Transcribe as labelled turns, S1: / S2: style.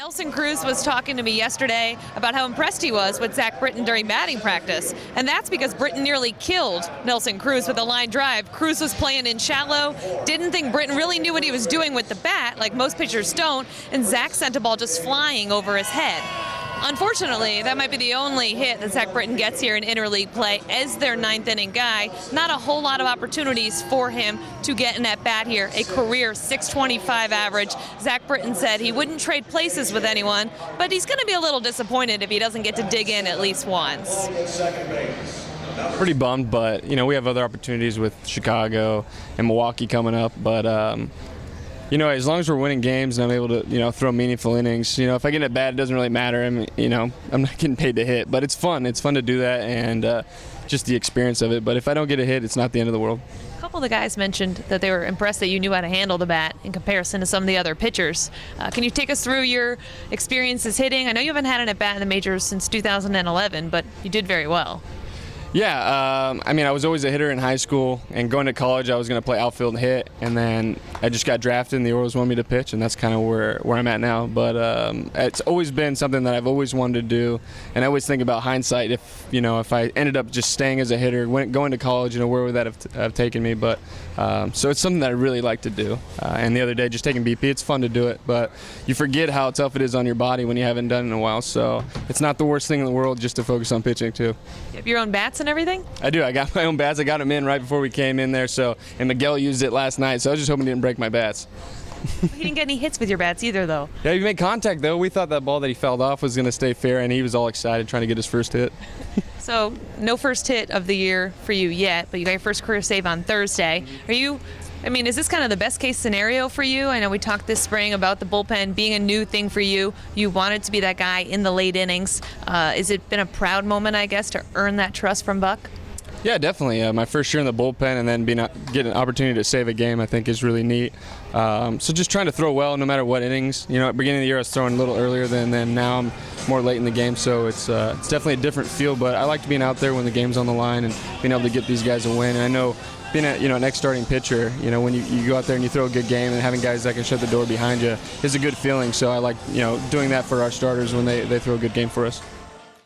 S1: Nelson Cruz was talking to me yesterday about how impressed he was with Zach Britton during batting practice. And that's because Britton nearly killed Nelson Cruz with a line drive. Cruz was playing in shallow, didn't think Britton really knew what he was doing with the bat, like most pitchers don't, and Zach sent a ball just flying over his head. Unfortunately, that might be the only hit that Zach Britton gets here in interleague play as their ninth inning guy. Not a whole lot of opportunities for him to get in at bat here. A career .625 average. Zach Britton said he wouldn't trade places with anyone, but he's going to be a little disappointed if he doesn't get to dig in at least once.
S2: Pretty bummed, but we have other opportunities with Chicago and Milwaukee coming up, but as long as we're winning games and I'm able to, throw meaningful innings, if I get at bat, it doesn't really matter. I mean, I'm not getting paid to hit, but it's fun. It's fun to do that and just the experience of it. But if I don't get a hit, it's not the end of the world.
S1: A couple of the guys mentioned that they were impressed that you knew how to handle the bat in comparison to some of the other pitchers. Can you take us through your experiences hitting? I know you haven't had an at bat in the majors since 2011, but you did very well.
S2: Yeah, I was always a hitter in high school, and going to college I was going to play outfield and hit, and then I just got drafted and the Orioles wanted me to pitch, and that's kind of where I'm at now. But it's always been something that I've always wanted to do, and I always think about hindsight if I ended up just staying as a hitter, going to college, where would that have taken me? But so it's something that I really like to do. And the other day, just taking BP, it's fun to do it, but you forget how tough it is on your body when you haven't done it in a while. So it's not the worst thing in the world just to focus on pitching too.
S1: You have your own bats and everything?
S2: I do. I got my own bats. I got them in right before we came in there. And Miguel used it last night, so I was just hoping he didn't break my bats.
S1: You didn't get any hits with your bats either, though.
S2: Yeah, he made contact, though. We thought that ball that he fouled off was going to stay fair, and he was all excited trying to get his first hit.
S1: So, no first hit of the year for you yet, but you got your first career save on Thursday. Is this kind of the best case scenario for you? I know we talked this spring about the bullpen being a new thing for you. You wanted to be that guy in the late innings. Has it been a proud moment, I guess, to earn that trust from Buck?
S2: Yeah, definitely. My first year in the bullpen and then getting an opportunity to save a game, I think, is really neat. So just trying to throw well no matter what innings. At the beginning of the year I was throwing a little earlier than now I'm more late in the game, so it's definitely a different feel. But I like being out there when the game's on the line and being able to get these guys a win. And I know being an ex-starting pitcher, when you go out there and you throw a good game and having guys that can shut the door behind you is a good feeling. So I like doing that for our starters when they throw a good game for us.